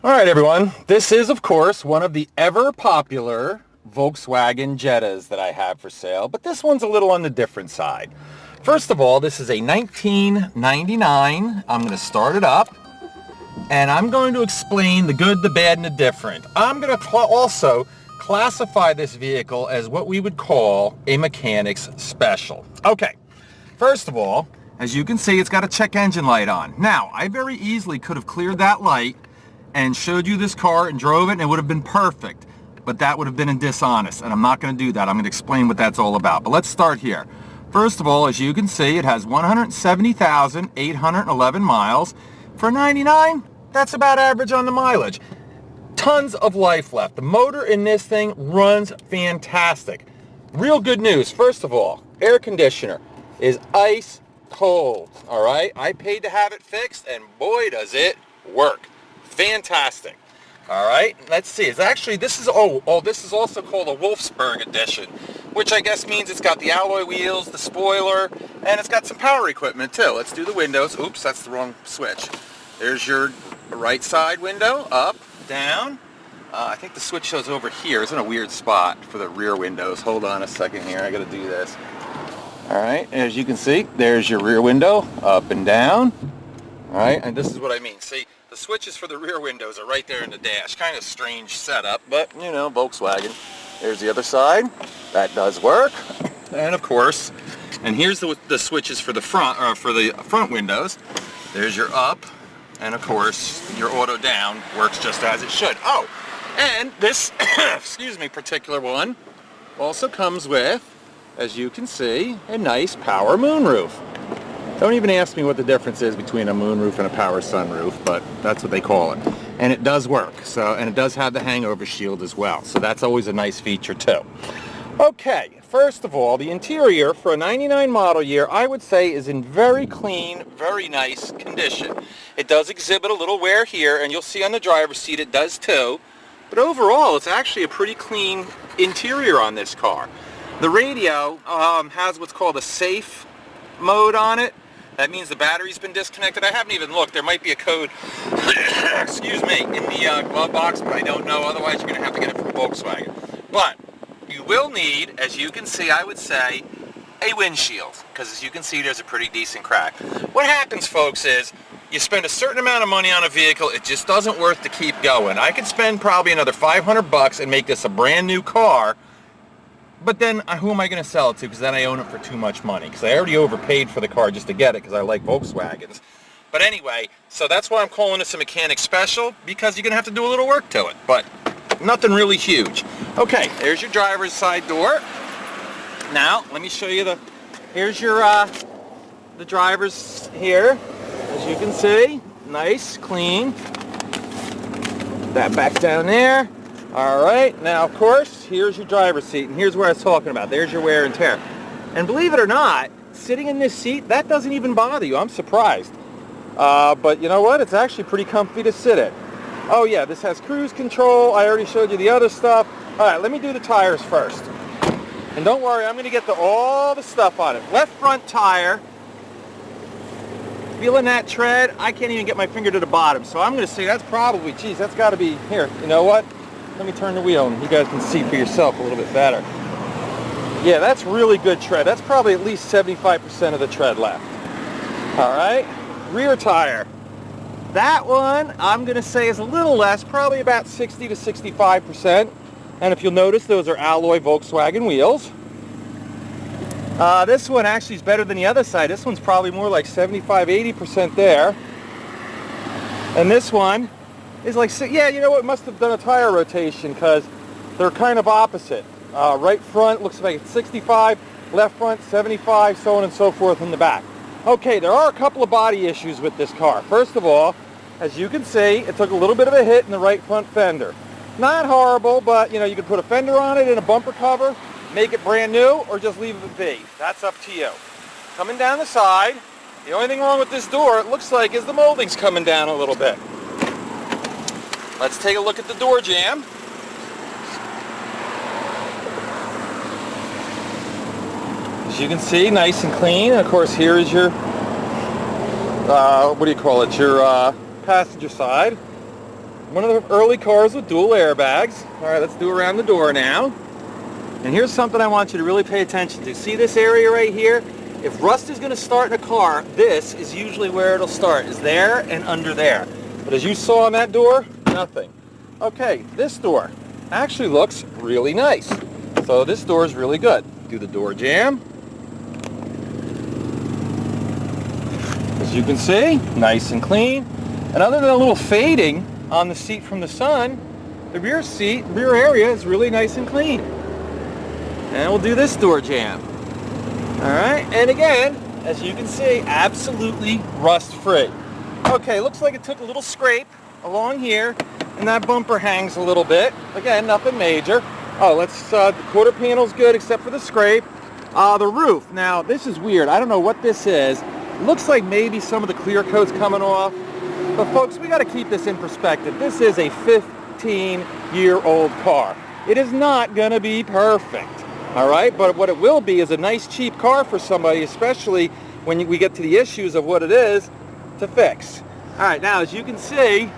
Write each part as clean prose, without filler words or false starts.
All right, everyone. This is, of course, one of the ever-popular Volkswagen Jettas that I have for sale, but this one's a little on the different side. First of all, this is a 1999. I'm going to start it up, and I'm going to explain the good, the bad, and the different. I'm going to also classify this vehicle as what we would call a mechanic's special. Okay, first of all, as you can see, it's got a check engine light on. Now, I very easily could have cleared that light and showed you this car and drove it, and it would have been perfect. But that would have been dishonest, and I'm not going to do that. I'm going to explain what that's all about. But let's start here. First of all, as you can see, it has 170,811 miles. For 99, that's about average on the mileage. Tons of life left. The motor in this thing runs fantastic. Real good news. First of all, air conditioner is ice cold. All right? I paid to have it fixed, and boy, does it work. Fantastic. All right, let's see. It's actually, this is this is also called a Wolfsburg edition, which I guess means it's got the alloy wheels, the spoiler, and it's got some power equipment too. Let's do the windows. Oops, that's the wrong switch. There's your right side window, up, down. I think the switch shows over here. It's in a weird spot for the rear windows. Hold on a second here. I got to do this. All right, as you can see, there's your rear window, up and down. All right, and this is what I mean. See, the switches for the rear windows are right there in the dash. Kind of strange setup, but you know, Volkswagen. There's the other side. That does work. And of course, and here's the switches for the front windows. There's your up, and of course, your auto down works just as it should. Oh, and this, excuse me, particular one also comes with, as you can see, a nice power moonroof. Don't even ask me what the difference is between a moonroof and a power sunroof, but that's what they call it. And it does work, and it does have the hangover shield as well, so that's always a nice feature too. Okay, first of all, the interior for a 99 model year, I would say, is in very clean, very nice condition. It does exhibit a little wear here, and you'll see on the driver's seat it does too, but overall it's actually a pretty clean interior on this car. The radio has what's called a safe mode on it. That means the battery's been disconnected. I haven't even looked. There might be a code, excuse me, in the glove box, but I don't know. Otherwise, you're going to have to get it from Volkswagen. But you will need, as you can see, I would say, a windshield, because as you can see, there's a pretty decent crack. What happens, folks, is you spend a certain amount of money on a vehicle, it just doesn't worth to keep going. I could spend probably another 500 bucks and make this a brand new car, but then who am I going to sell it to? Because then I own it for too much money. Because I already overpaid for the car just to get it because I like Volkswagens. But anyway, so that's why I'm calling this a mechanic special, because you're going to have to do a little work to it. But nothing really huge. Okay, there's your driver's side door. Now, let me show you here's your, the driver's here. As you can see, nice, clean. That back down there. All right, now of course, here's your driver's seat, and here's where I was talking about. There's your wear and tear. And believe it or not, sitting in this seat, that doesn't even bother you. I'm surprised. But you know what? It's actually pretty comfy to sit in. Oh yeah, this has cruise control. I already showed you the other stuff. All right, let me do the tires first. And don't worry, I'm going to get to all the stuff on it. Left front tire. Feeling that tread, I can't even get my finger to the bottom. So I'm going to say that's probably, geez, that's got to be, here, you know what? Let me turn the wheel and you guys can see for yourself a little bit better. Yeah, that's really good tread. That's probably at least 75% of the tread left. All right, rear tire. That one, I'm going to say, is a little less, probably about 60 to 65%. And if you'll notice, those are alloy Volkswagen wheels. This one actually is better than the other side. This one's probably more like 75, 80% there. And this one is like, yeah, you know what, must have done a tire rotation because they're kind of opposite. Right front looks like it's 65, left front 75, so on and so forth in the back. Okay, there are a couple of body issues with this car. First of all, as you can see, it took a little bit of a hit in the right front fender. Not horrible, but you know, you could put a fender on it and a bumper cover, make it brand new, or just leave it be. That's up to you. Coming down the side, the only thing wrong with this door, it looks like, is the molding's coming down a little bit. Let's take a look at the door jamb. As you can see, nice and clean. And of course, here is your, what do you call it, your passenger side. One of the early cars with dual airbags. All right, let's do around the door now. And here's something I want you to really pay attention to. See this area right here? If rust is going to start in a car, this is usually where it'll start, is there and under there. But as you saw on that door, nothing. Okay, this door actually looks really nice. So this door is really good. Do the door jamb. As you can see, nice and clean. And other than a little fading on the seat from the sun, the rear seat, rear area is really nice and clean. And we'll do this door jamb. All right, and again, as you can see, absolutely rust-free. Okay, looks like it took a little scrape along here, and that bumper hangs a little bit. Again, nothing major. Oh, the quarter panel's good except for the scrape. The roof, now this is weird. I don't know what this is. It looks like maybe some of the clear coat's coming off. But folks, we got to keep this in perspective. This is a 15-year-old car. It is not going to be perfect. All right, but what it will be is a nice cheap car for somebody, especially when we get to the issues of what it is to fix. All right, now as you can see,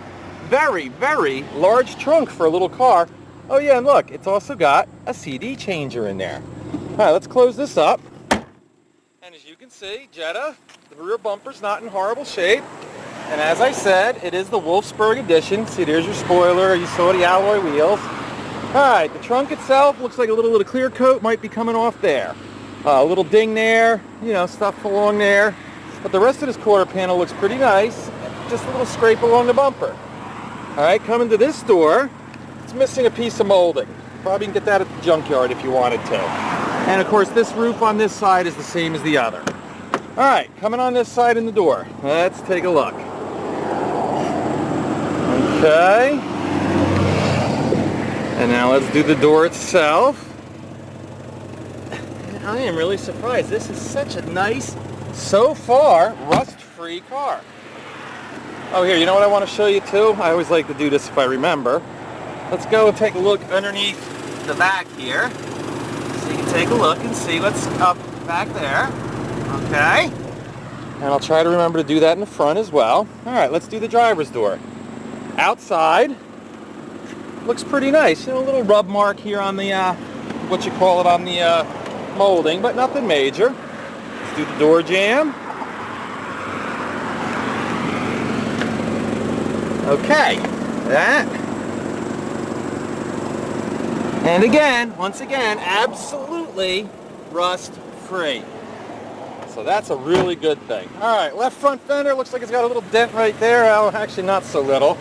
very, very large trunk for a little car. Oh yeah, and look, it's also got a CD changer in there. All right, let's close this up. And as you can see, Jetta, the rear bumper's not in horrible shape. And as I said, it is the Wolfsburg edition. See, there's your spoiler. You saw the alloy wheels. Alright, the trunk itself looks like a little bit of clear coat might be coming off there. A little ding there, you know, stuff along there. But the rest of this quarter panel looks pretty nice. Just a little scrape along the bumper. Alright, coming to this door, it's missing a piece of molding. Probably can get that at the junkyard if you wanted to. And of course, this roof on this side is the same as the other. Alright, coming on this side in the door. Let's take a look. Okay. And now let's do the door itself. I am really surprised. This is such a nice, so far, rust-free car. Oh, here, you know what I want to show you too? I always like to do this if I remember. Let's go and take a look underneath the back here. So you can take a look and see what's up back there. Okay. And I'll try to remember to do that in the front as well. All right, let's do the driver's door. Outside, looks pretty nice. You know, a little rub mark here on the, on the molding, but nothing major. Let's do the door jamb. Okay, that. And again, once again, absolutely rust-free. So that's a really good thing. All right, left front fender looks like it's got a little dent right there. Oh, actually not so little.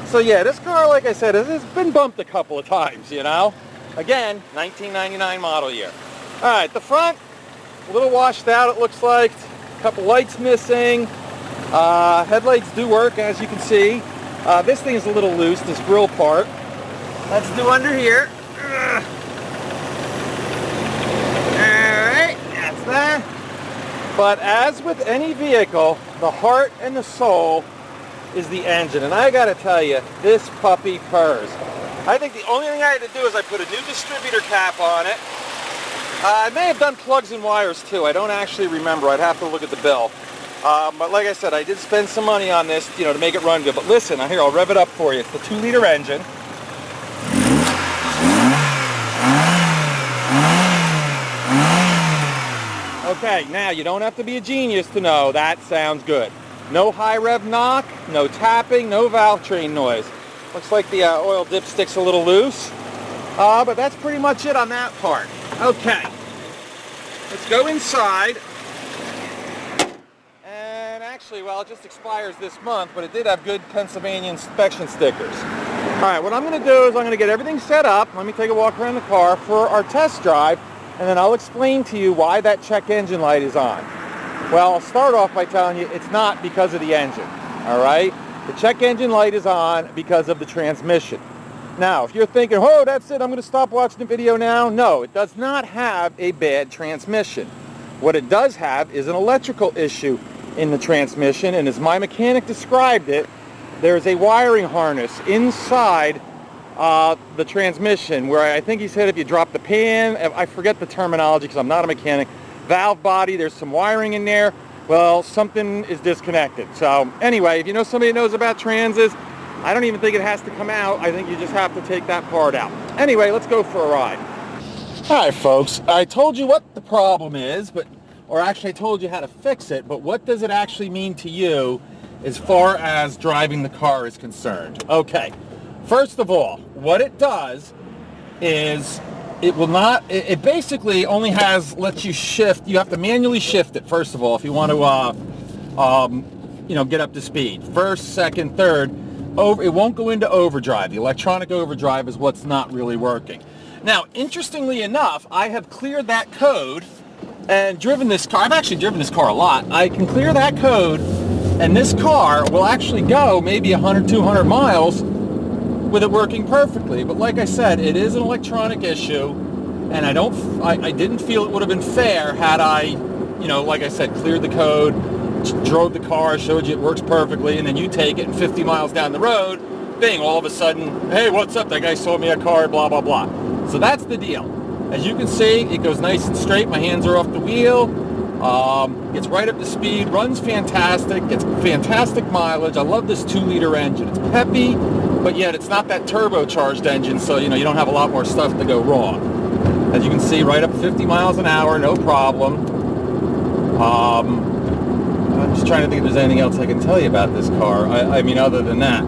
So yeah, this car, like I said, has been bumped a couple of times, you know. Again, 1999 model year. All right, the front, a little washed out it looks like. A couple lights missing. Headlights do work, as you can see. This thing is a little loose, this grill part. Let's do under here. Alright, that's that. But as with any vehicle, the heart and the soul is the engine. And I gotta tell you, this puppy purrs. I think the only thing I had to do is I put a new distributor cap on it. I may have done plugs and wires too. I don't actually remember. I'd have to look at the bill. But like I said, I did spend some money on this, you know, to make it run good. But listen, here, I'll rev it up for you. It's the 2-liter engine. Okay, now you don't have to be a genius to know that sounds good. No high rev knock, no tapping, no valve train noise. Looks like the oil dipstick's a little loose. But that's pretty much it on that part. Okay, let's go inside. And actually, well, it just expires this month, but it did have good Pennsylvania inspection stickers. All right, what I'm going to do is I'm going to get everything set up. Let me take a walk around the car for our test drive, and then I'll explain to you why that check engine light is on. Well, I'll start off by telling you it's not because of the engine, all right? The check engine light is on because of the transmission. Now, if you're thinking, oh, that's it, I'm going to stop watching the video now. No, it does not have a bad transmission. What it does have is an electrical issue in the transmission, and as my mechanic described it, there's a wiring harness inside the transmission where I think he said if you drop the pan, I forget the terminology because I'm not a mechanic, valve body, there's some wiring in there. Well, something is disconnected. So anyway, if you know somebody that knows about transes, I don't even think it has to come out. I think you just have to take that part out. Anyway, let's go for a ride. All right, folks, I told you what the problem is, or actually I told you how to fix it, but what does it actually mean to you as far as driving the car is concerned? Okay, first of all, what it does is it basically only lets you shift. You have to manually shift it, first of all, if you want to, get up to speed. First, second, third. It won't go into overdrive. The electronic overdrive is what's not really working. Now, interestingly enough, I have cleared that code and driven this car. I've actually driven this car a lot. I can clear that code, and this car will actually go maybe 100, 200 miles with it working perfectly. But like I said, it is an electronic issue, and I didn't feel it would have been fair had I, like I said, cleared the code, drove the car, showed you it works perfectly, and then you take it and 50 miles down the road, bing, all of a sudden, hey, what's up? That guy sold me a car, blah, blah, blah. So that's the deal. As you can see, it goes nice and straight. My hands are off the wheel. Gets right up to speed, runs fantastic, gets fantastic mileage. I love this 2-liter engine. It's peppy, but yet it's not that turbocharged engine, so you don't have a lot more stuff to go wrong. As you can see, right up 50 miles an hour, no problem. I'm just trying to think if there's anything else I can tell you about this car. I mean, other than that.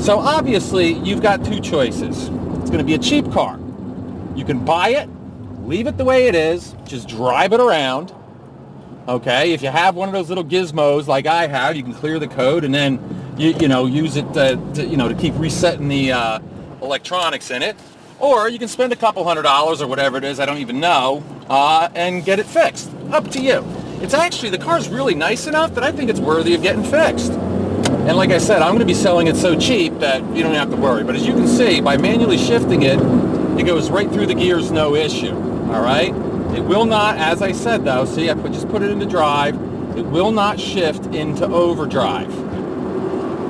So obviously, you've got two choices. It's going to be a cheap car. You can buy it, leave it the way it is, just drive it around. Okay, if you have one of those little gizmos like I have, you can clear the code and then use it to keep resetting the electronics in it. Or you can spend a couple $100 or whatever it is, I don't even know, and get it fixed. Up to you. It's actually, the car's really nice enough that I think it's worthy of getting fixed. And like I said, I'm going to be selling it so cheap that you don't have to worry. But as you can see, by manually shifting it, it goes right through the gears, no issue. All right? It will not, as I said though, see, I just put it into drive. It will not shift into overdrive.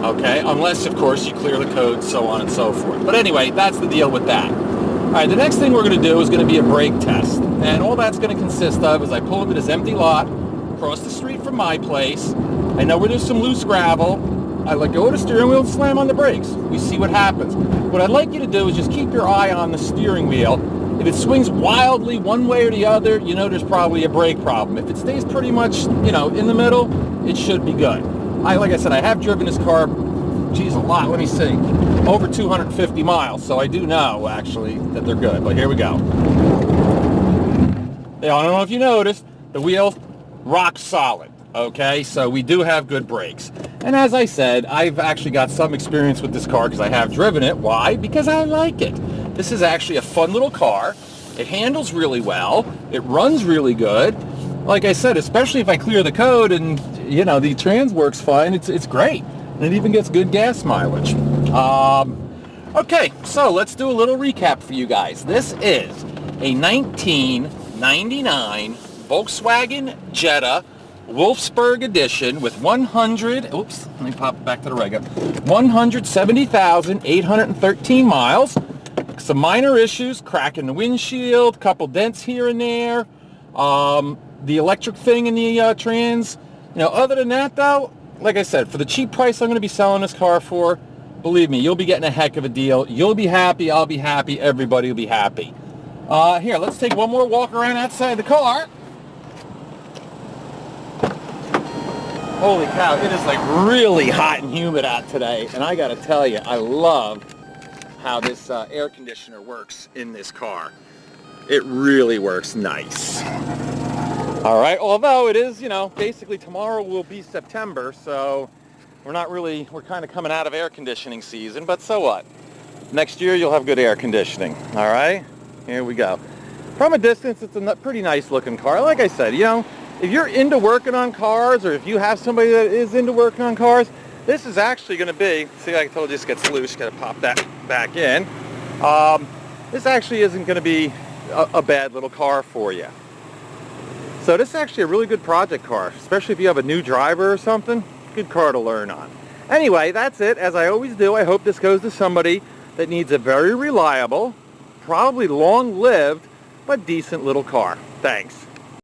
Okay? Unless, of course, you clear the code, so on and so forth. But anyway, that's the deal with that. All right, the next thing we're going to do is going to be a brake test. And all that's going to consist of is I pull into this empty lot across the street from my place. I know where there's some loose gravel. I let go of the steering wheel and slam on the brakes. We see what happens. What I'd like you to do is just keep your eye on the steering wheel. If it swings wildly one way or the other, there's probably a brake problem. If it stays pretty much, in the middle, it should be good. Like I said, I have driven this car, geez, a lot. Let me see. Over 250 miles. So I do know, actually, that they're good. But here we go. I don't know if you noticed, the wheel rock solid. Okay, so we do have good brakes. And as I said, I've actually got some experience with this car because I have driven it. Why? Because I like it. This is actually a fun little car. It handles really well. It runs really good. Like I said, especially if I clear the code and, the trans works fine, it's great. And it even gets good gas mileage. Okay, so let's do a little recap for you guys. This is a 1999 Volkswagen Jetta Wolfsburg edition with 170,813 miles. Some minor issues, crack in the windshield, couple dents here and there, the electric thing in the trans. Other than that though, like I said, for the cheap price I'm going to be selling this car for, believe me, you'll be getting a heck of a deal. You'll be happy, I'll be happy, everybody will be happy. Here, let's take one more walk around outside the car. Holy cow, it is like really hot and humid out today, and I gotta tell you, I love how this air conditioner works in this car. It really works nice. All right, although it is, basically tomorrow will be September, so we're kind of coming out of air conditioning season, but so what? Next year you'll have good air conditioning, all right? Here we go. From a distance, it's a pretty nice looking car. Like I said, if you're into working on cars, or if you have somebody that is into working on cars, this is actually going to be, see, like I told you, this gets loose, got to pop that back in. This actually isn't going to be a bad little car for you. So this is actually a really good project car, especially if you have a new driver or something. Good car to learn on. Anyway, that's it. As I always do, I hope this goes to somebody that needs a very reliable, probably long-lived, but decent little car. Thanks.